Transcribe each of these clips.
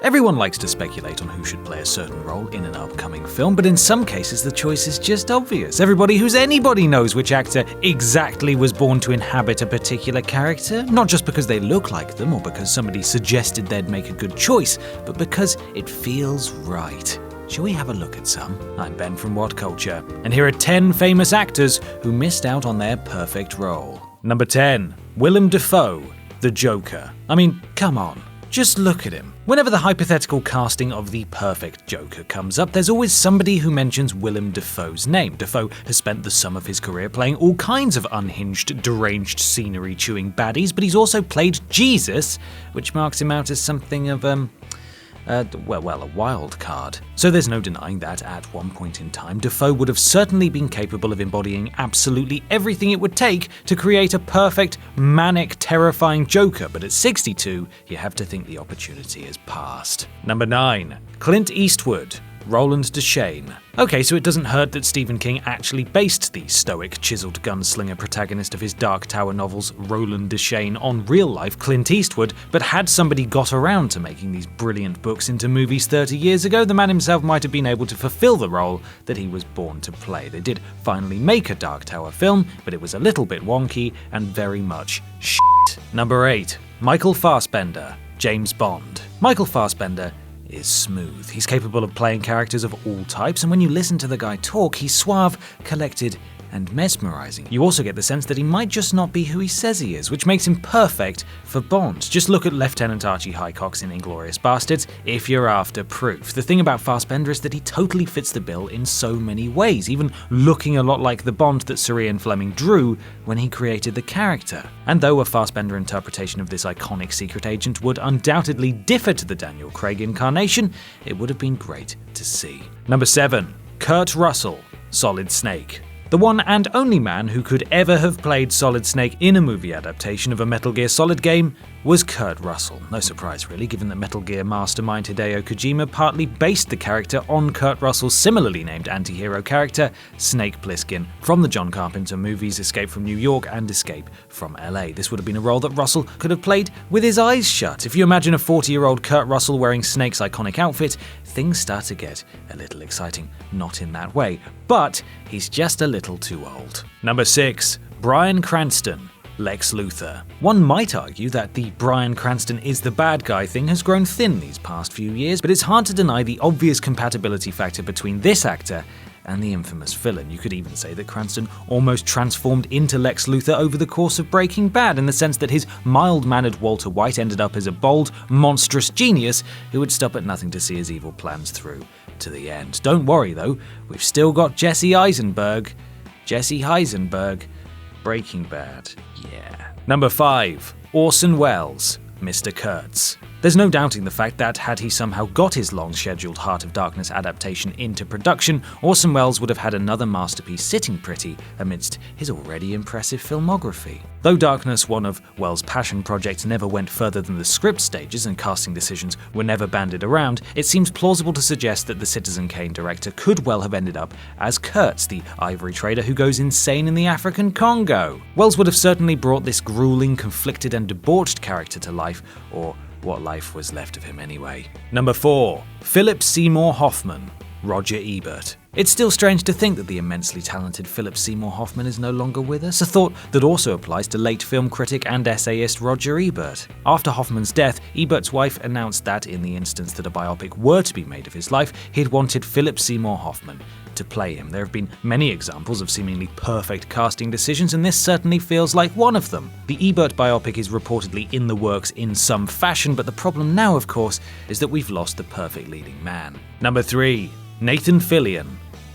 Everyone likes to speculate on who should play a certain role in an upcoming film, but in some cases the choice is just obvious. Everybody who's anybody knows which actor exactly was born to inhabit a particular character, not just because they look like them or because somebody suggested they'd make a good choice, but because it feels right. Shall we have a look at some? I'm Ben from Whatculture, and here are 10 famous actors who missed out on their perfect role. Number 10. Willem Dafoe, the Joker. I mean, come on. Just look at him. Whenever the hypothetical casting of the perfect Joker comes up, there's always somebody who mentions Willem Dafoe's name. Dafoe has spent the sum of his career playing all kinds of unhinged, deranged, scenery-chewing baddies, but he's also played Jesus, which marks him out as something of, a wild card. So there's no denying that at one point in time, Dafoe would have certainly been capable of embodying absolutely everything it would take to create a perfect, manic, terrifying Joker, but at 62, you have to think the opportunity has passed. Number 9. Clint Eastwood, Roland DESCHAIN. Okay, so it doesn't hurt that Stephen King actually based the stoic, chiseled gunslinger protagonist of his Dark Tower novels, Roland DESCHAIN, on real-life Clint Eastwood, but had somebody got around to making these brilliant books into movies 30 years ago, the man himself might have been able to fulfill the role that he was born to play. They did finally make a Dark Tower film, but it was a little bit wonky and very much shit. Number 8. Michael Fassbender, James Bond. Michael Fassbender is smooth. He's capable of playing characters of all types, and when you listen to the guy talk, he's suave, collected, and mesmerizing. You also get the sense that he might just not be who he says he is, which makes him perfect for Bond. Just look at Lieutenant Archie Highcox in Inglourious Basterds if you're after proof. The thing about Fassbender is that he totally fits the bill in so many ways, even looking a lot like the Bond that Sir Ian Fleming drew when he created the character. And though a Fassbender interpretation of this iconic secret agent would undoubtedly differ to the Daniel Craig incarnation, it would have been great to see. Number 7. Kurt Russell, Solid Snake. The one and only man who could ever have played Solid Snake in a movie adaptation of a Metal Gear Solid game was Kurt Russell. No surprise really, given that Metal Gear mastermind Hideo Kojima partly based the character on Kurt Russell's similarly named anti-hero character, Snake Plissken, from the John Carpenter movies Escape from New York and Escape from LA. This would have been a role that Russell could have played with his eyes shut. If you imagine a 40-year-old Kurt Russell wearing Snake's iconic outfit, things start to get a little exciting. Not in that way, but he's just a little too old. Number 6. Bryan Cranston, Lex Luthor. One might argue that the Bryan Cranston is the bad guy thing has grown thin these past few years, but it's hard to deny the obvious compatibility factor between this actor and the infamous villain. You could even say that Cranston almost transformed into Lex Luthor over the course of Breaking Bad, in the sense that his mild-mannered Walter White ended up as a bold, monstrous genius who would stop at nothing to see his evil plans through to the end. Don't worry though, we've still got Jesse Eisenberg. Breaking Bad, yeah. Number 5. Orson Welles, Mr. Kurtz. There's no doubting the fact that had he somehow got his long-scheduled Heart of Darkness adaptation into production, Orson Welles would have had another masterpiece sitting pretty amidst his already impressive filmography. Though Darkness, one of Welles' passion projects, never went further than the script stages and casting decisions were never bandied around, it seems plausible to suggest that the Citizen Kane director could well have ended up as Kurtz, the ivory trader who goes insane in the African Congo. Welles would have certainly brought this grueling, conflicted and debauched character to life, or what life was left of him anyway. Number 4. Philip Seymour Hoffman, Roger Ebert. It's still strange to think that the immensely talented Philip Seymour Hoffman is no longer with us, a thought that also applies to late film critic and essayist Roger Ebert. After Hoffman's death, Ebert's wife announced that in the instance that a biopic were to be made of his life, he'd wanted Philip Seymour Hoffman to play him. There have been many examples of seemingly perfect casting decisions, and this certainly feels like one of them. The Ebert biopic is reportedly in the works in some fashion, but the problem now, of course, is that we've lost the perfect leading man. Number 3. Nathan Fillion,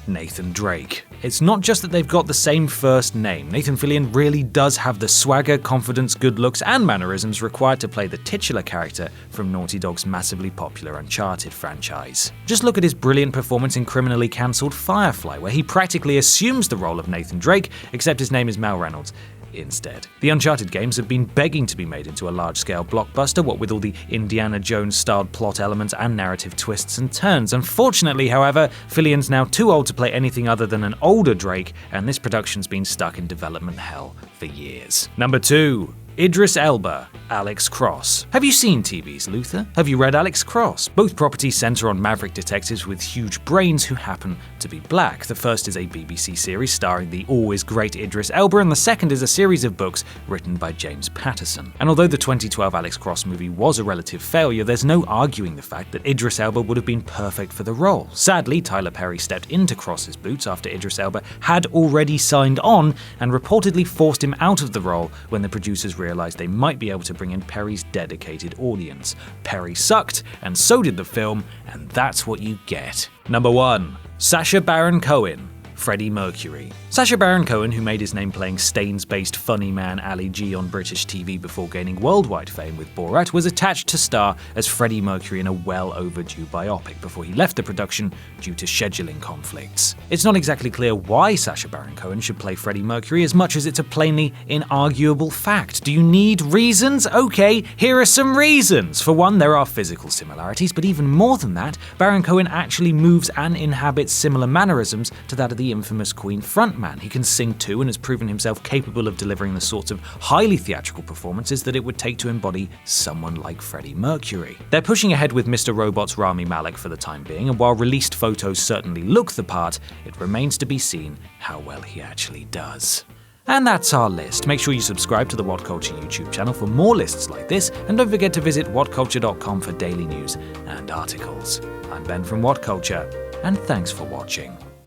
Nathan Drake. It's not just that they've got the same first name. Nathan Fillion really does have the swagger, confidence, good looks, and mannerisms required to play the titular character from Naughty Dog's massively popular Uncharted franchise. Just look at his brilliant performance in criminally cancelled Firefly, where he practically assumes the role of Nathan Drake, except his name is Mal Reynolds instead. The Uncharted games have been begging to be made into a large-scale blockbuster, what with all the Indiana Jones-styled plot elements and narrative twists and turns. Unfortunately, however, Fillion's now too old to play anything other than an older Drake, and this production's been stuck in development hell for years. Number 2. Idris Elba, Alex Cross. Have you seen TV's Luther? Have you read Alex Cross? Both properties center on maverick detectives with huge brains who happen to be black. The first is a BBC series starring the always great Idris Elba, and the second is a series of books written by James Patterson. And although the 2012 Alex Cross movie was a relative failure, there's no arguing the fact that Idris Elba would have been perfect for the role. Sadly, Tyler Perry stepped into Cross's boots after Idris Elba had already signed on and reportedly forced him out of the role when the producers realized they might be able to bring in Perry's dedicated audience. Perry sucked, and so did the film, and that's what you get. Number 1. Sacha Baron Cohen, Freddie Mercury. Sacha Baron Cohen, who made his name playing Staines-based funny man Ali G on British TV before gaining worldwide fame with Borat, was attached to star as Freddie Mercury in a well-overdue biopic before he left the production due to scheduling conflicts. It's not exactly clear why Sacha Baron Cohen should play Freddie Mercury as much as it's a plainly inarguable fact. Do you need reasons? Okay, here are some reasons. For one, there are physical similarities, but even more than that, Baron Cohen actually moves and inhabits similar mannerisms to that of the infamous Queen frontman. He can sing too and has proven himself capable of delivering the sorts of highly theatrical performances that it would take to embody someone like Freddie Mercury. They're pushing ahead with Mr. Robot's Rami Malek for the time being, and while released photos certainly look the part, it remains to be seen how well he actually does. And that's our list. Make sure you subscribe to the Whatculture YouTube channel for more lists like this, and don't forget to visit whatculture.com for daily news and articles. I'm Ben from Whatculture, and thanks for watching.